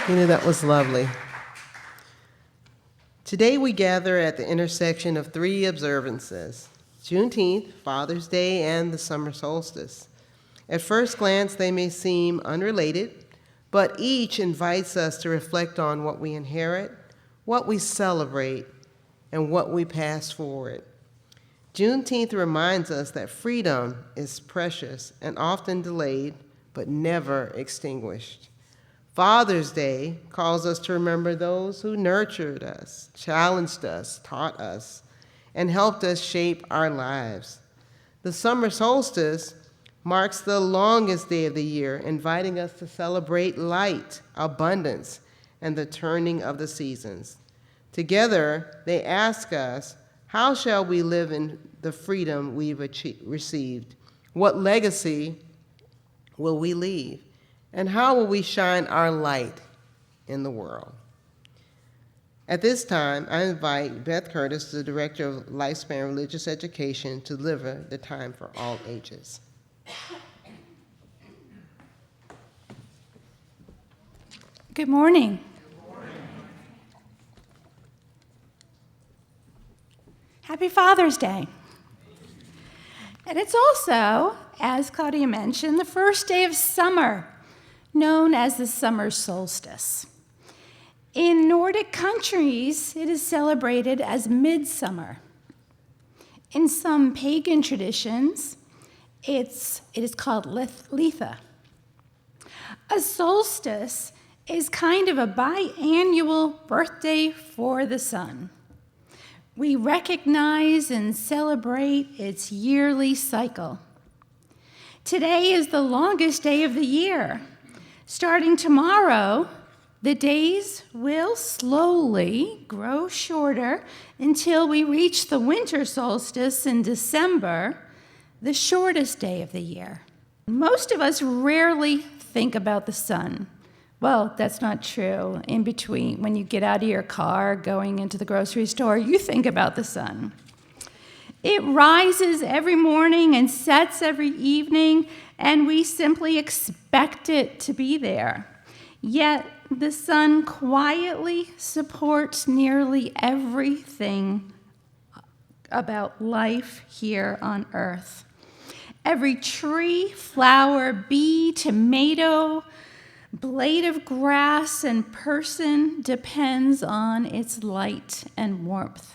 Gina, that was lovely. Today we gather at the intersection of three observances: Juneteenth, Father's Day, and the summer solstice. At first glance, they may seem unrelated, but each invites us to reflect on what we inherit, what we celebrate, and what we pass forward. Juneteenth reminds us that freedom is precious and often delayed, but never extinguished. Father's Day calls us to remember those who nurtured us, challenged us, taught us, and helped us shape our lives. The summer solstice marks the longest day of the year, inviting us to celebrate light, abundance, and the turning of the seasons. Together, they ask us, how shall we live in the freedom we've received? What legacy will we leave? And how will we shine our light in the world? At this time, I invite Beth Curtis, the Director of Lifespan Religious Education, to deliver the Time for All Ages. Good morning. Happy Father's Day. And it's also, as Claudia mentioned, the first day of summer, known as the summer solstice. In Nordic countries, it is celebrated as midsummer. In some pagan traditions, it is called Litha. A solstice is kind of a biannual birthday for the sun. We recognize and celebrate its yearly cycle. Today is the longest day of the year. Starting tomorrow, the days will slowly grow shorter until we reach the winter solstice in December, the shortest day of the year. Most of us rarely think about the sun. Well, that's not true. In between, when you get out of your car, going into the grocery store, you think about the sun. It rises every morning and sets every evening, and we simply expect it to be there. Yet the sun quietly supports nearly everything about life here on Earth. Every tree, flower, bee, tomato, blade of grass, and person depends on its light and warmth.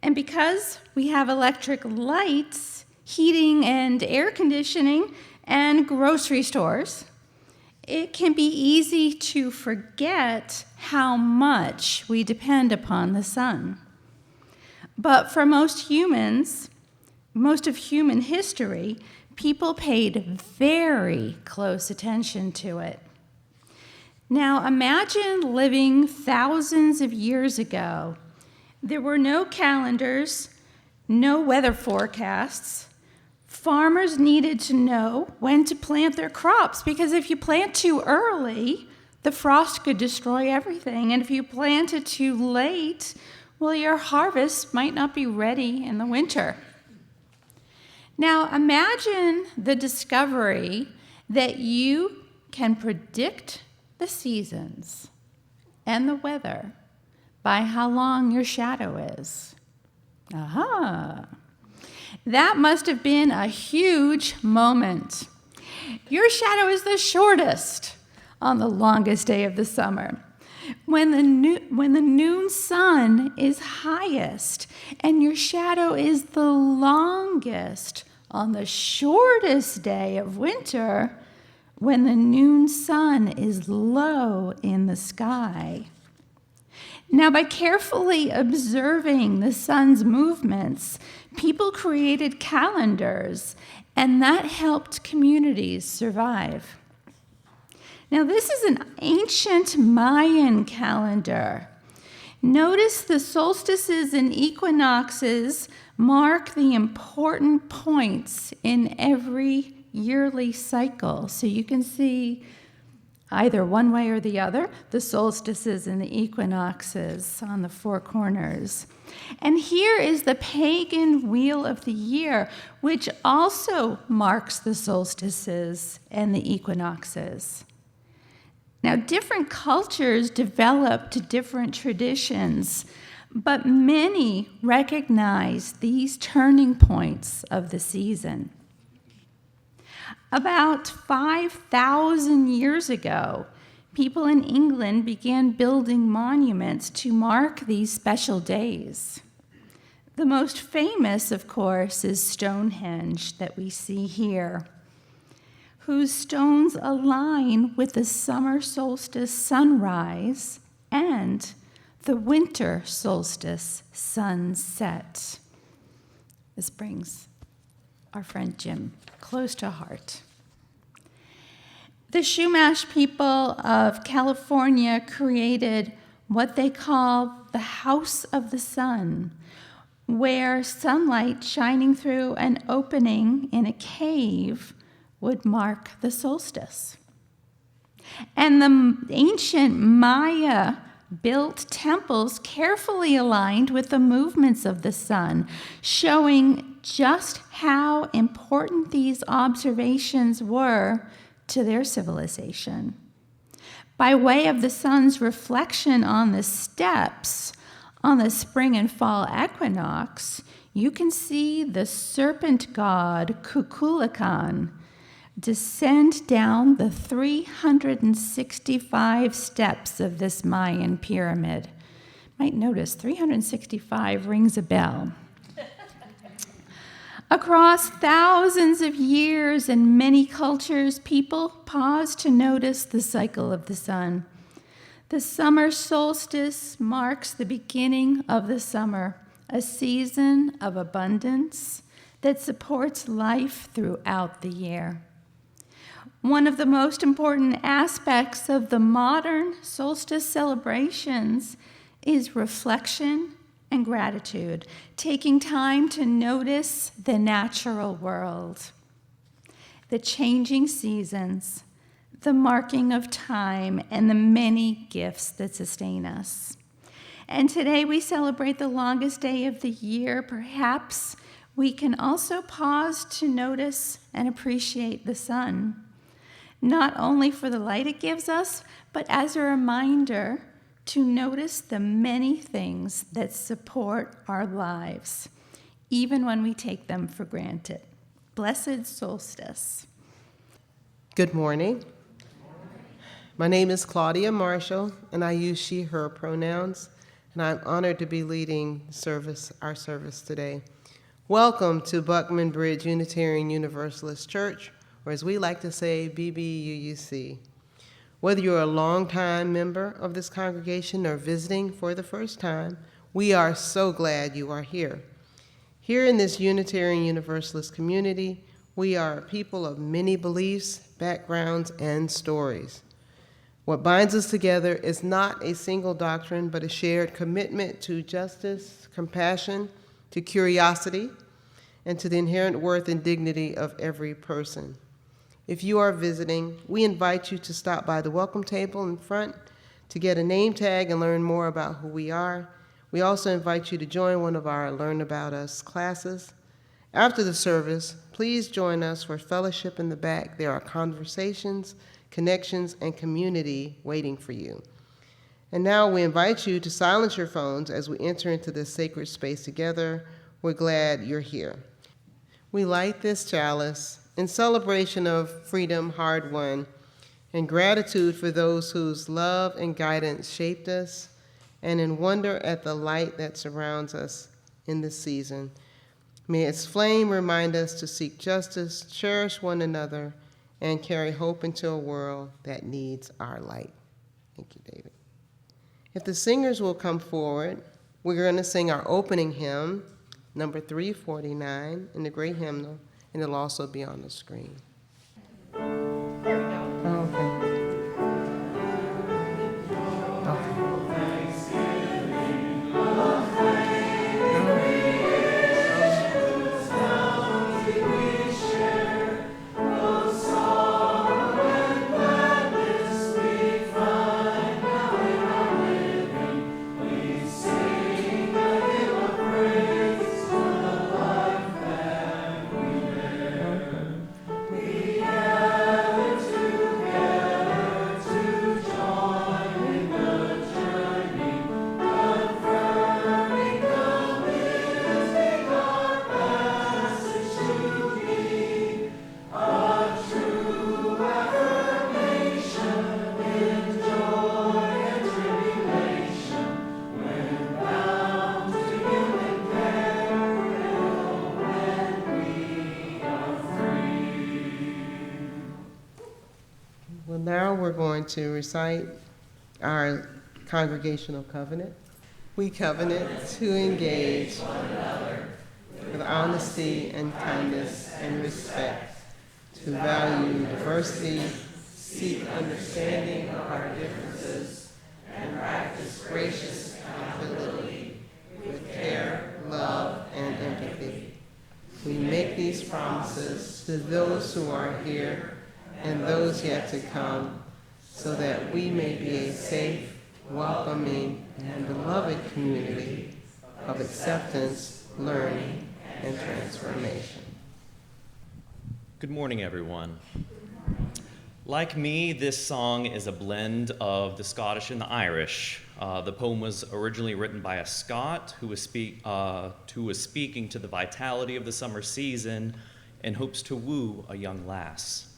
And because we have electric lights, heating and air conditioning, and grocery stores, it can be easy to forget how much we depend upon the sun. But for most humans, most of human history, people paid very close attention to it. Now imagine living thousands of years ago. There were no calendars, no weather forecasts. Farmers needed to know when to plant their crops, because if you plant too early, the frost could destroy everything. And if you planted too late, well, your harvest might not be ready in the winter. Now imagine the discovery that you can predict the seasons and the weather by how long your shadow is. Aha! That must have been a huge moment. Your shadow is the shortest on the longest day of the summer, when the noon sun is highest, and your shadow is the longest on the shortest day of winter, when the noon sun is low in the sky. Now, by carefully observing the sun's movements, people created calendars, and that helped communities survive. Now, this is an ancient Mayan calendar. Notice the solstices and equinoxes mark the important points in every yearly cycle. So you can see either one way or the other, the solstices and the equinoxes on the four corners. And here is the pagan wheel of the year, which also marks the solstices and the equinoxes. Now, different cultures developed different traditions, but many recognize these turning points of the season. About 5,000 years ago, people in England began building monuments to mark these special days. The most famous, of course, is Stonehenge that we see here, whose stones align with the summer solstice sunrise and the winter solstice sunset. This brings our friend Jim close to heart. The Chumash people of California created what they call the House of the Sun, where sunlight shining through an opening in a cave would mark the solstice. And the ancient Maya built temples carefully aligned with the movements of the sun, showing just how important these observations were to their civilization. By way of the sun's reflection on the steps on the spring and fall equinox, you can see the serpent god Kukulkan descend down the 365 steps of this Mayan pyramid. Might notice 365 rings a bell. Across thousands of years and many cultures, people pause to notice the cycle of the sun. The summer solstice marks the beginning of the summer, a season of abundance that supports life throughout the year. One of the most important aspects of the modern solstice celebrations is reflection and gratitude, taking time to notice the natural world, the changing seasons, the marking of time, and the many gifts that sustain us. And today we celebrate the longest day of the year. Perhaps we can also pause to notice and appreciate the sun, not only for the light it gives us, but as a reminder to notice the many things that support our lives, even when we take them for granted. Blessed solstice. Good morning. My name is Claudia Marshall, and I use she, her pronouns, and I'm honored to be leading our service today. Welcome to Buckman Bridge Unitarian Universalist Church, or as we like to say, BBUUC. Whether you're a longtime member of this congregation or visiting for the first time, we are so glad you are here. Here in this Unitarian Universalist community, we are people of many beliefs, backgrounds, and stories. What binds us together is not a single doctrine, but a shared commitment to justice, compassion, to curiosity, and to the inherent worth and dignity of every person. If you are visiting, we invite you to stop by the welcome table in front to get a name tag and learn more about who we are. We also invite you to join one of our Learn About Us classes. After the service, please join us for fellowship in the back. There are conversations, connections, and community waiting for you. And now we invite you to silence your phones as we enter into this sacred space together. We're glad you're here. We light this chalice in celebration of freedom hard won, in gratitude for those whose love and guidance shaped us, and in wonder at the light that surrounds us in this season. May its flame remind us to seek justice, cherish one another, and carry hope into a world that needs our light. Thank you, David. If the singers will come forward, we're going to sing our opening hymn, number 349, in the great hymnal, and it'll also be on the screen. There we go. Okay. to recite our Congregational Covenant. We covenant to engage one another with honesty and kindness and respect, to value diversity, seek understanding of our differences, and practice gracious accountability with care, love, and empathy. We make these promises to those who are here and those yet to come, so that we may be a safe, welcoming, and beloved community of acceptance, learning, and transformation. Good morning, everyone. Like me, this song is a blend of the Scottish and the Irish. The poem was originally written by a Scot who was speaking to the vitality of the summer season and hopes to woo a young lass.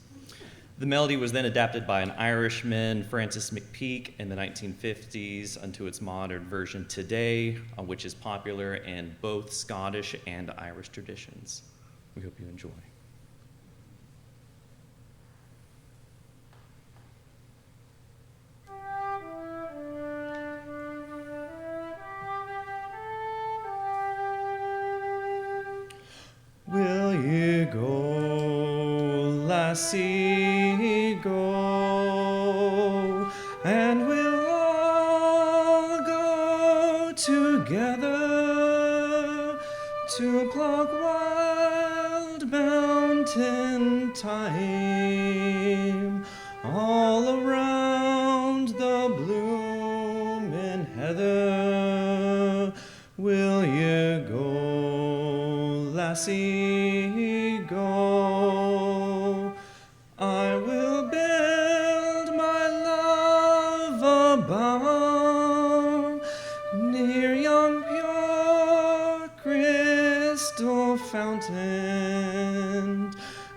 The melody was then adapted by an Irishman, Francis McPeake, in the 1950s unto its modern version today, which is popular in both Scottish and Irish traditions. We hope you enjoy. Will ye go, lassie, go, and we'll all go together to pluck wild mountain thyme all around the bloomin' heather. Will ye go, lassie, go? I will build my love a bower near yon pure crystal fountain,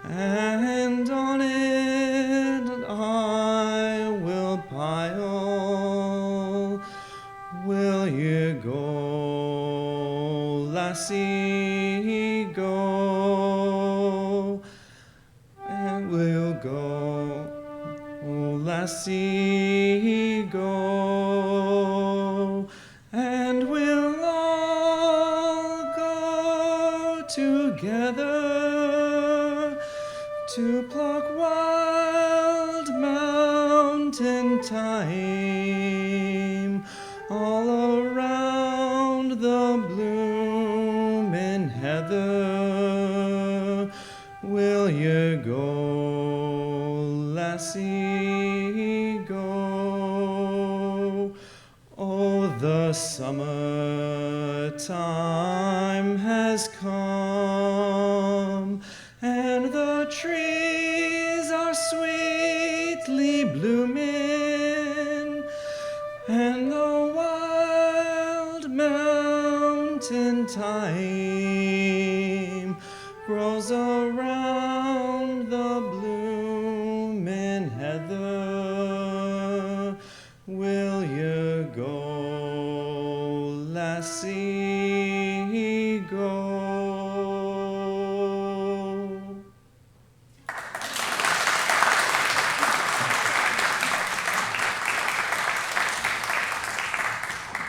and on it I will pile. Will ye go, lassie, go? And we'll go, oh, lassie, go, and we'll all go together to pluck wild mountain thyme all around the bloomin' heather. Will ye go, lassie, go? Oh, the summertime has come, and the trees are sweetly blooming, and the wild mountain thyme grows around the bloomin' heather. Will ye go, lassie, go?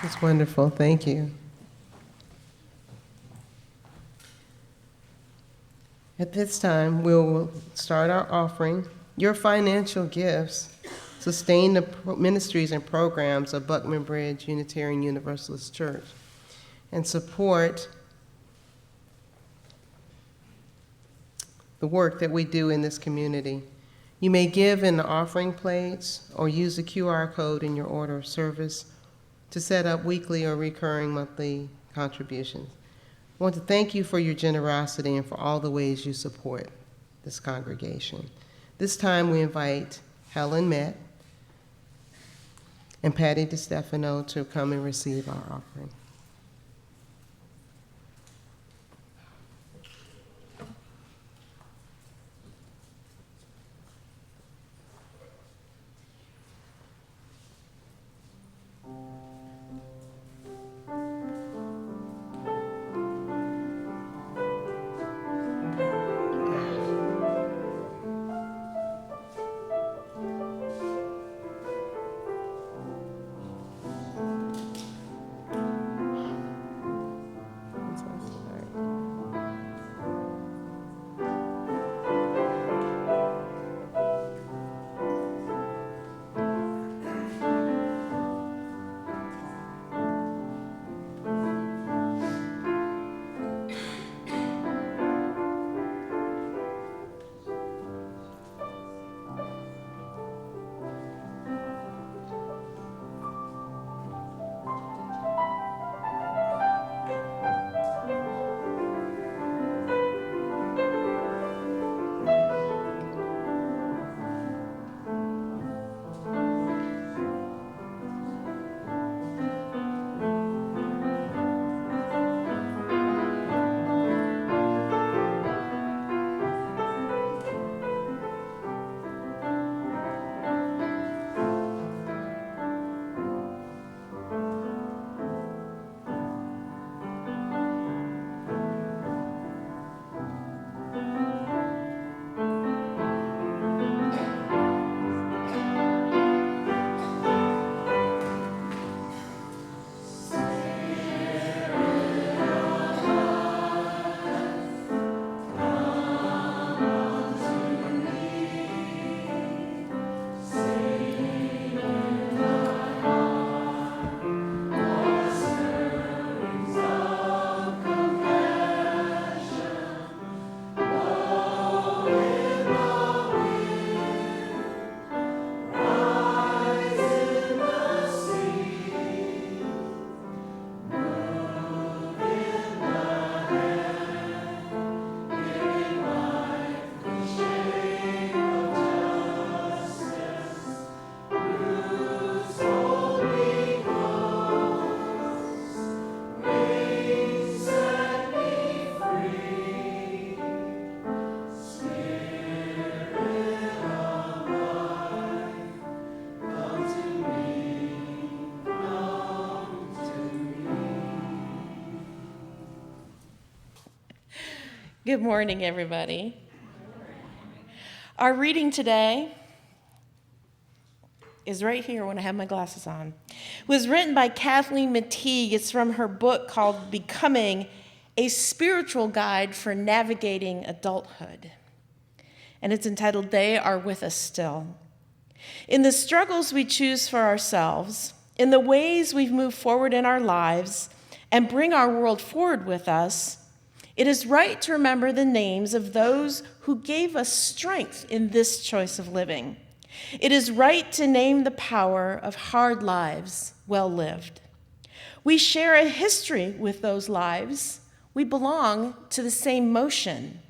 It's wonderful. Thank you. At this time, we'll start our offering. Your financial gifts sustain the ministries and programs of Buckman Bridge Unitarian Universalist Church and support the work that we do in this community. You may give in the offering plates or use the QR code in your order of service to set up weekly or recurring monthly contributions. I want to thank you for your generosity and for all the ways you support this congregation. This time we invite Helen Met and Patty DiStefano to come and receive our offering. Good morning, everybody. Our reading today is right here when I have my glasses on. It was written by Kathleen McTeague. It's from her book called Becoming, a Spiritual Guide for Navigating Adulthood. And it's entitled, They Are With Us Still. In the struggles we choose for ourselves, in the ways we've moved forward in our lives and bring our world forward with us, it is right to remember the names of those who gave us strength in this choice of living. It is right to name the power of hard lives well lived. We share a history with those lives. We belong to the same motion.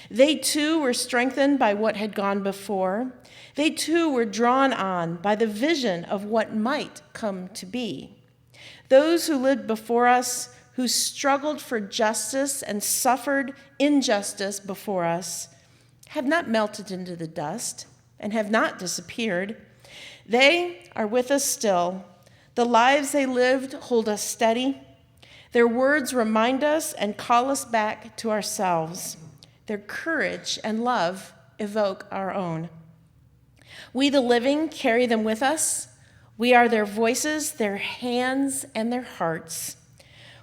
They too were strengthened by what had gone before. They too were drawn on by the vision of what might come to be. Those who lived before us, who struggled for justice and suffered injustice before us, have not melted into the dust and have not disappeared. They are with us still. The lives they lived hold us steady. Their words remind us and call us back to ourselves. Their courage and love evoke our own. We, the living, carry them with us. We are their voices, their hands, and their hearts.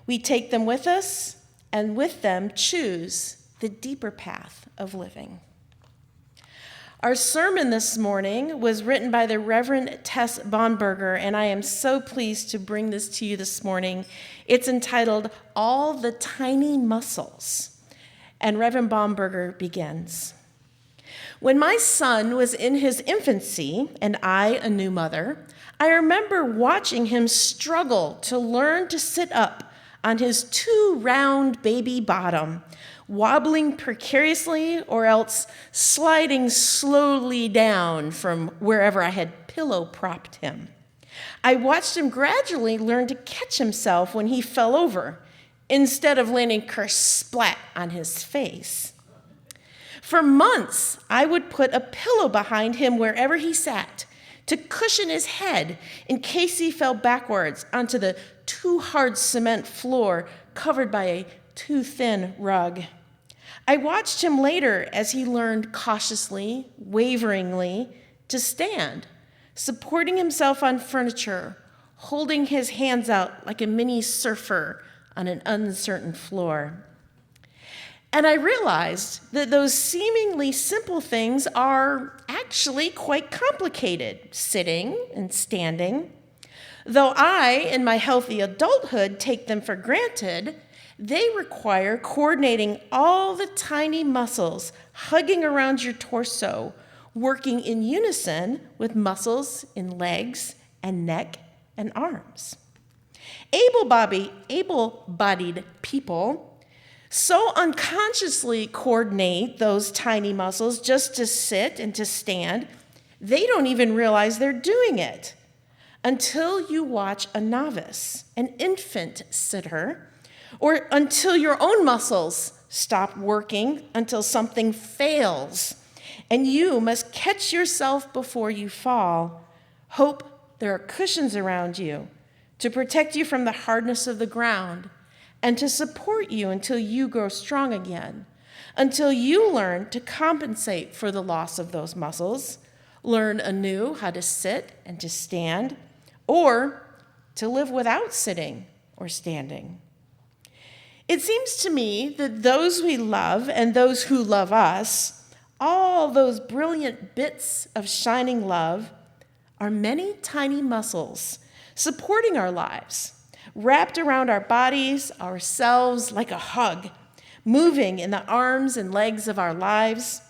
We take them with us, and with them choose the deeper path of living. Our sermon this morning was written by the Reverend Tess Baumberger, and I am so pleased to bring this to you this morning. It's entitled, All the Tiny Muscles. And Reverend Baumberger begins. When my son was in his infancy, and I a new mother, I remember watching him struggle to learn to sit up on his too round baby bottom, wobbling precariously or else sliding slowly down from wherever I had pillow propped him. I watched him gradually learn to catch himself when he fell over, instead of landing kersplat on his face. For months, I would put a pillow behind him wherever he sat to cushion his head in case he fell backwards onto the too hard cement floor covered by a too thin rug. I watched him later as he learned cautiously, waveringly, to stand, supporting himself on furniture, holding his hands out like a mini surfer on an uncertain floor. And I realized that those seemingly simple things are actually quite complicated, sitting and standing. Though I, in my healthy adulthood, take them for granted, they require coordinating all the tiny muscles hugging around your torso, working in unison with muscles in legs and neck and arms. Able-bodied people so unconsciously coordinate those tiny muscles just to sit and to stand, they don't even realize they're doing it until you watch a novice, an infant sitter, or until your own muscles stop working, until something fails, and you must catch yourself before you fall. Hope there are cushions around you to protect you from the hardness of the ground and to support you until you grow strong again, until you learn to compensate for the loss of those muscles, learn anew how to sit and to stand, or to live without sitting or standing. It seems to me that those we love and those who love us, all those brilliant bits of shining love, are many tiny muscles supporting our lives, wrapped around our bodies, ourselves like a hug, moving in the arms and legs of our lives,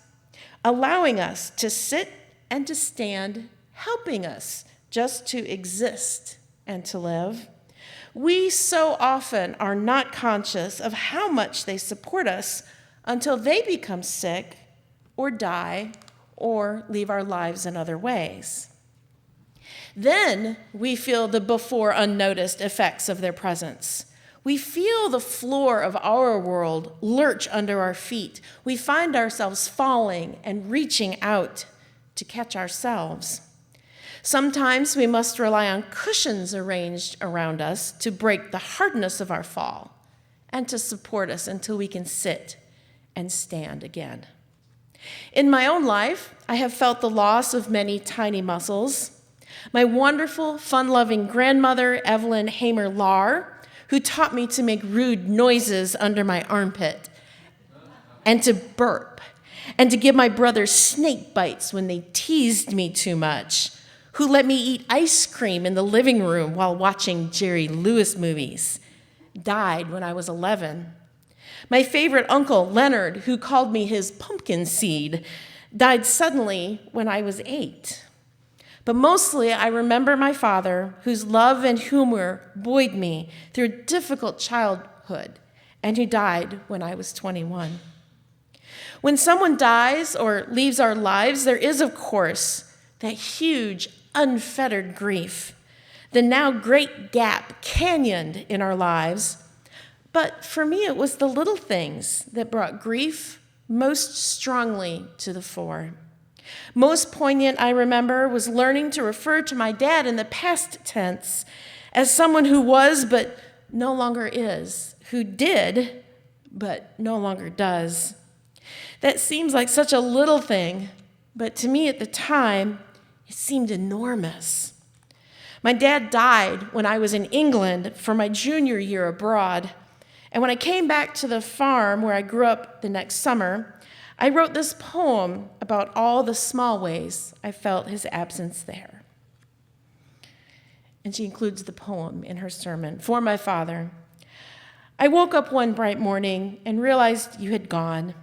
allowing us to sit and to stand, helping us just to exist and to live. We so often are not conscious of how much they support us until they become sick or die or leave our lives in other ways. Then we feel the before unnoticed effects of their presence. We feel the floor of our world lurch under our feet. We find ourselves falling and reaching out to catch ourselves. Sometimes we must rely on cushions arranged around us to break the hardness of our fall and to support us until we can sit and stand again. In my own life, I have felt the loss of many tiny muscles. My wonderful, fun-loving grandmother, Evelyn Hamer-Lahr, who taught me to make rude noises under my armpit, and to burp, and to give my brothers snake bites when they teased me too much, who let me eat ice cream in the living room while watching Jerry Lewis movies, died when I was 11. My favorite uncle, Leonard, who called me his pumpkin seed, died suddenly when I was 8. But mostly I remember my father, whose love and humor buoyed me through a difficult childhood, and who died when I was 21. When someone dies or leaves our lives, there is, of course, that huge, unfettered grief, the now great gap canyoned in our lives. But for me, it was the little things that brought grief most strongly to the fore. Most poignant, I remember, was learning to refer to my dad in the past tense as someone who was but no longer is, who did but no longer does. That seems like such a little thing, but to me at the time, it seemed enormous. My dad died when I was in England for my junior year abroad. And when I came back to the farm where I grew up the next summer, I wrote this poem about all the small ways I felt his absence there. And she includes the poem in her sermon, For My Father. I woke up one bright morning and realized you had gone.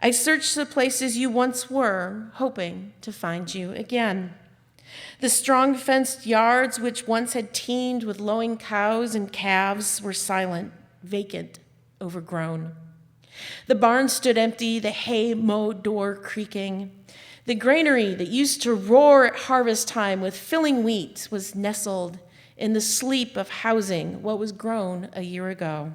I searched the places you once were, hoping to find you again. The strong fenced yards which once had teemed with lowing cows and calves were silent, vacant, overgrown. The barn stood empty, the hay mowed door creaking. The granary that used to roar at harvest time with filling wheat was nestled in the sleep of housing what was grown a year ago.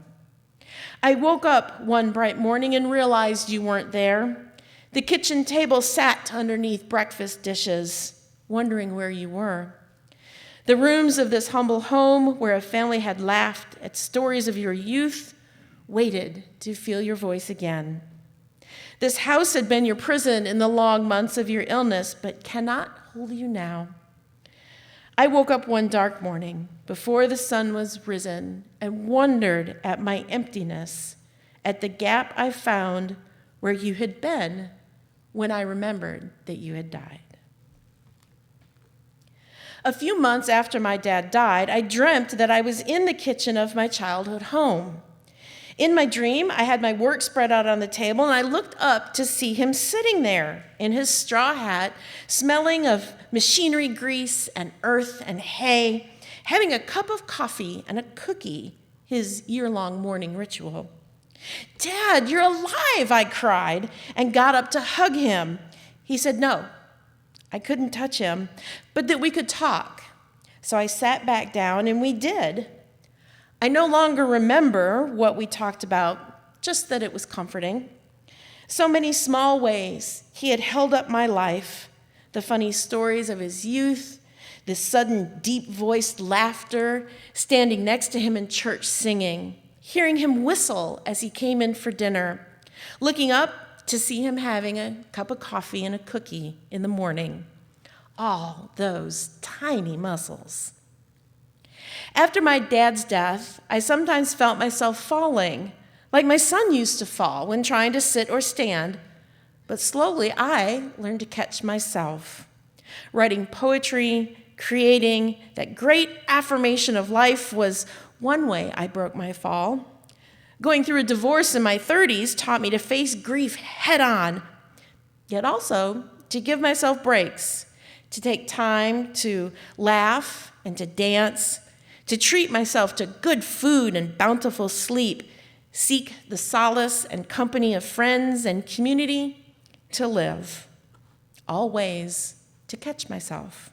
I woke up one bright morning and realized you weren't there. The kitchen table sat underneath breakfast dishes, wondering where you were. The rooms of this humble home where a family had laughed at stories of your youth waited to feel your voice again. This house had been your prison in the long months of your illness, but cannot hold you now. I woke up one dark morning before the sun was risen and wondered at my emptiness, at the gap I found where you had been when I remembered that you had died. A few months after my dad died, I dreamt that I was in the kitchen of my childhood home. In my dream, I had my work spread out on the table, and I looked up to see him sitting there in his straw hat, smelling of machinery grease and earth and hay, having a cup of coffee and a cookie, his year-long morning ritual. "Dad, you're alive," I cried, and got up to hug him. He said no, I couldn't touch him, but that we could talk. So I sat back down, and we did. I no longer remember what we talked about, just that it was comforting. So many small ways he had held up my life, the funny stories of his youth, the sudden deep-voiced laughter, standing next to him in church singing, hearing him whistle as he came in for dinner, looking up to see him having a cup of coffee and a cookie in the morning. All those tiny muscles. After my dad's death, I sometimes felt myself falling, like my son used to fall when trying to sit or stand. But slowly, I learned to catch myself. Writing poetry, creating that great affirmation of life was one way I broke my fall. Going through a divorce in my 30s taught me to face grief head on, yet also to give myself breaks, to take time to laugh and to dance, to treat myself to good food and bountiful sleep, seek the solace and company of friends and community, to live, all ways to catch myself.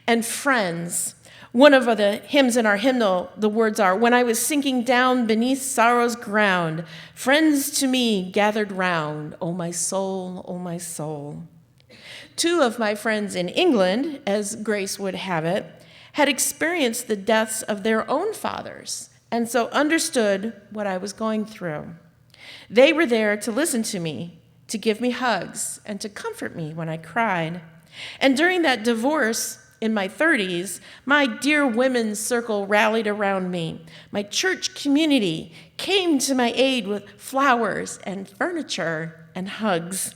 And friends, one of the hymns in our hymnal, the words are, "When I was sinking down beneath sorrow's ground, friends to me gathered round, O my soul, O my soul." Two of my friends in England, as Grace would have it, had experienced the deaths of their own fathers, and so understood what I was going through. They were there to listen to me, to give me hugs, and to comfort me when I cried. And during that divorce in my 30s, my dear women's circle rallied around me. My church community came to my aid with flowers and furniture and hugs.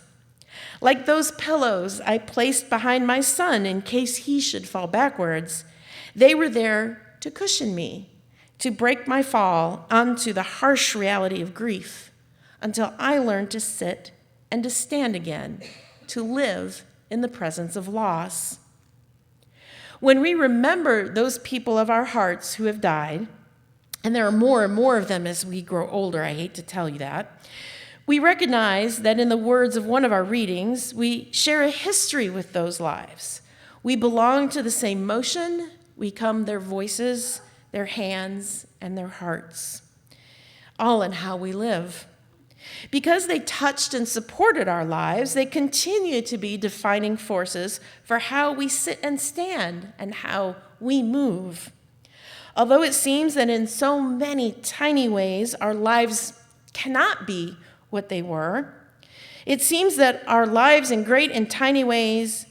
Like those pillows I placed behind my son in case he should fall backwards, they were there to cushion me, to break my fall onto the harsh reality of grief, until I learned to sit and to stand again, to live in the presence of loss. When we remember those people of our hearts who have died, and there are more and more of them as we grow older, I hate to tell you that, we recognize that in the words of one of our readings, we share a history with those lives. We belong to the same motion, we become their voices, their hands, and their hearts, all in how we live. Because they touched and supported our lives, they continue to be defining forces for how we sit and stand and how we move. Although it seems that in so many tiny ways our lives cannot be what they were, it seems that our lives in great and tiny ways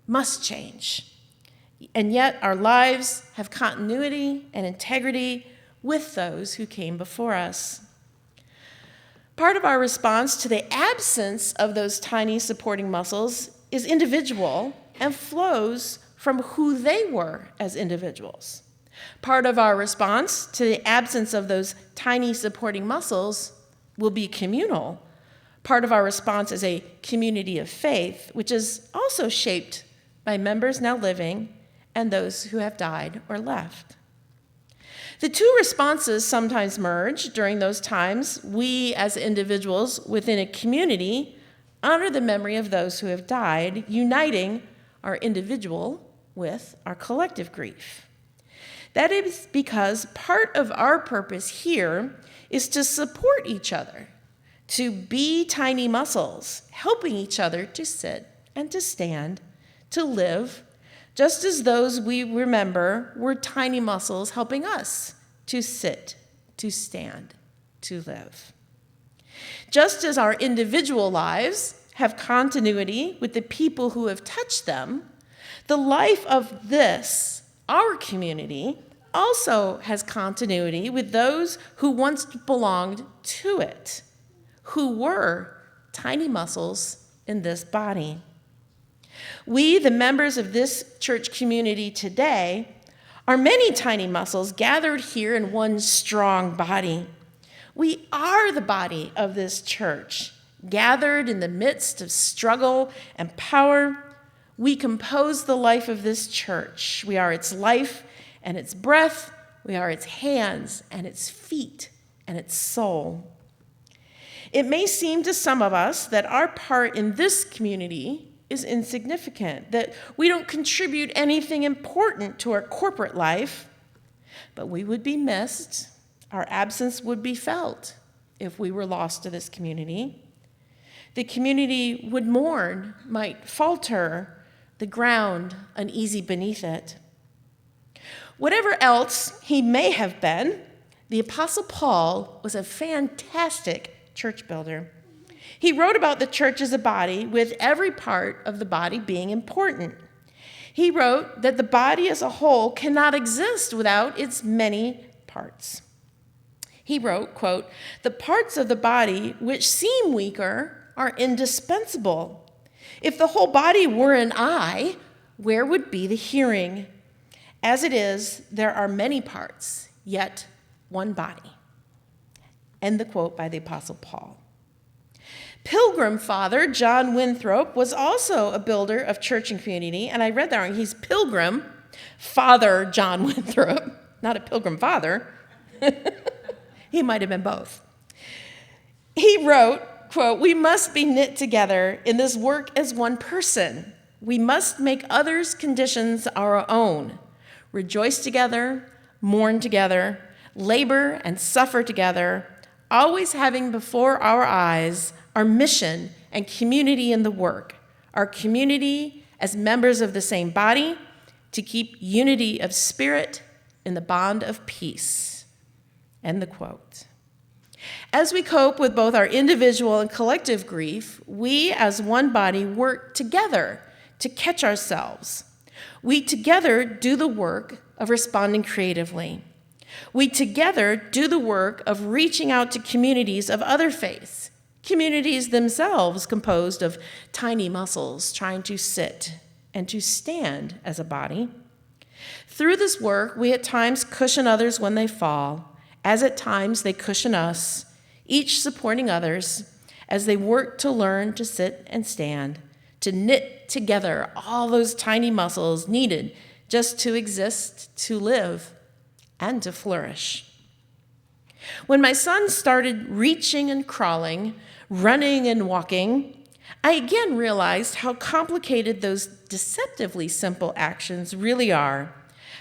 must change. And yet our lives have continuity and integrity with those who came before us. Part of our response to the absence of those tiny supporting muscles is individual and flows from who they were as individuals. Part of our response to the absence of those tiny supporting muscles will be communal. Part of our response is a community of faith, which is also shaped by members now living and those who have died or left. The two responses sometimes merge. During those times, we as individuals within a community honor the memory of those who have died, uniting our individual with our collective grief. That is because part of our purpose here is to support each other, to be tiny muscles, helping each other to sit and to stand, to live, just as those we remember were tiny muscles helping us to sit, to stand, to live. Just as our individual lives have continuity with the people who have touched them, the life of this, our community, also has continuity with those who once belonged to it, who were tiny muscles in this body. We, the members of this church community today, are many tiny muscles gathered here in one strong body. We are the body of this church, gathered in the midst of struggle and power. We compose the life of this church. We are its life and its breath. We are its hands and its feet and its soul. It may seem to some of us that our part in this community is insignificant, that we don't contribute anything important to our corporate life, but we would be missed. Our absence would be felt if we were lost to this community. The community would mourn, might falter, the ground uneasy beneath it. Whatever else he may have been, the Apostle Paul was a fantastic church builder. He wrote about the church as a body, with every part of the body being important. He wrote that the body as a whole cannot exist without its many parts. He wrote, quote, "The parts of the body which seem weaker are indispensable. If the whole body were an eye, where would be the hearing? As it is, there are many parts, yet one body." End the quote by the Apostle Paul. Pilgrim Father John Winthrop was also a builder of church and community, and I read that wrong. He's Pilgrim Father John Winthrop, not a Pilgrim Father. He might have been both. He wrote, quote, "We must be knit together in this work as one person. We must make others' conditions our own, rejoice together, mourn together, labor and suffer together, always having before our eyes our mission and community in the work, our community as members of the same body, to keep unity of spirit in the bond of peace." End the quote. As we cope with both our individual and collective grief, we as one body work together to catch ourselves. We together do the work of responding creatively. We together do the work of reaching out to communities of other faiths, communities themselves composed of tiny muscles trying to sit and to stand as a body. Through this work, we at times cushion others when they fall, as at times they cushion us, each supporting others as they work to learn to sit and stand, to knit together all those tiny muscles needed just to exist, to live, and to flourish. When my son started reaching and crawling, running and walking, I again realized how complicated those deceptively simple actions really are,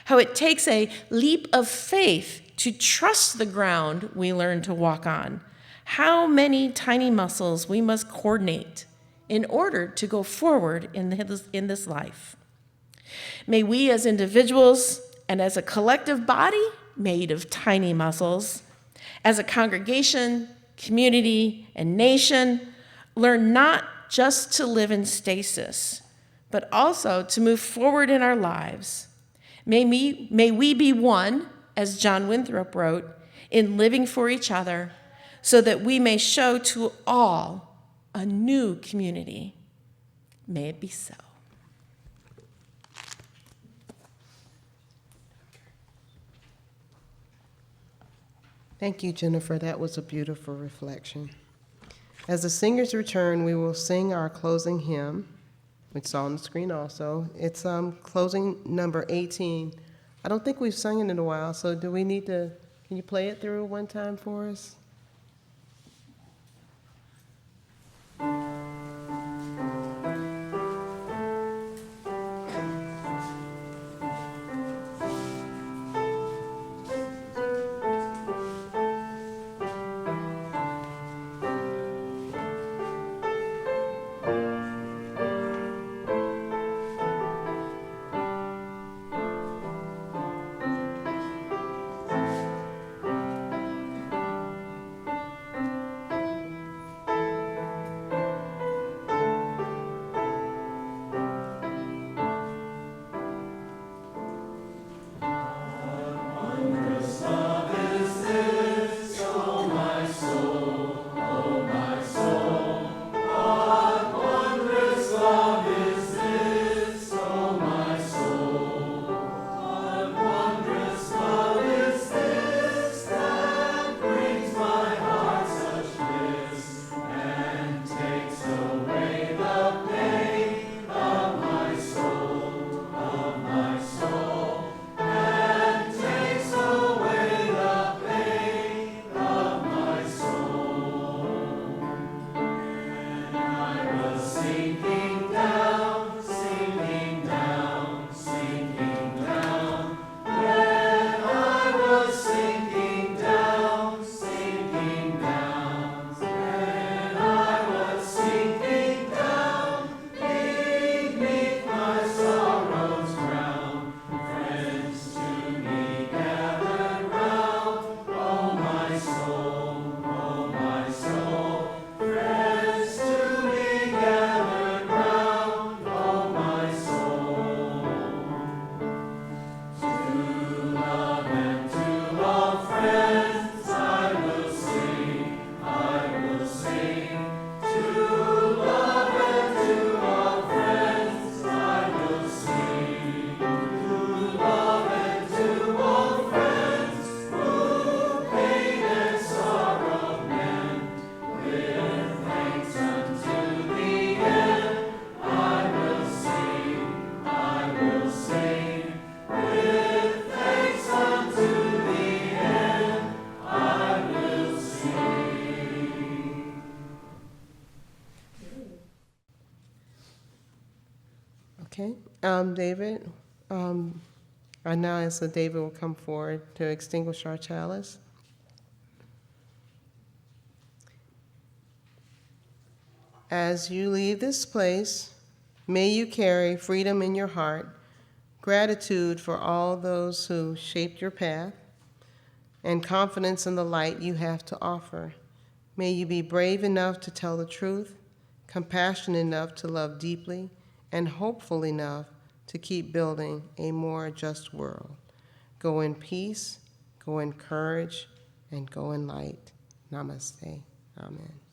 how it takes a leap of faith to trust the ground we learn to walk on, how many tiny muscles we must coordinate in order to go forward in this life. May we as individuals and as a collective body made of tiny muscles, as a congregation, community, and nation, learn not just to live in stasis, but also to move forward in our lives. May we be one, as John Winthrop wrote, in living for each other, so that we may show to all a new community. May it be so. Thank you, Jennifer. That was a beautiful reflection. As the singers return, we will sing our closing hymn. It's on the screen also. It's closing number 18. I don't think we've sung it in a while, so do we need to, can you play it through one time for us? Okay, David, I now ask that David will come forward to extinguish our chalice. As you leave this place, may you carry freedom in your heart, gratitude for all those who shaped your path, and confidence in the light you have to offer. May you be brave enough to tell the truth, compassionate enough to love deeply, and hopeful enough to keep building a more just world. Go in peace, go in courage, and go in light. Namaste. Amen.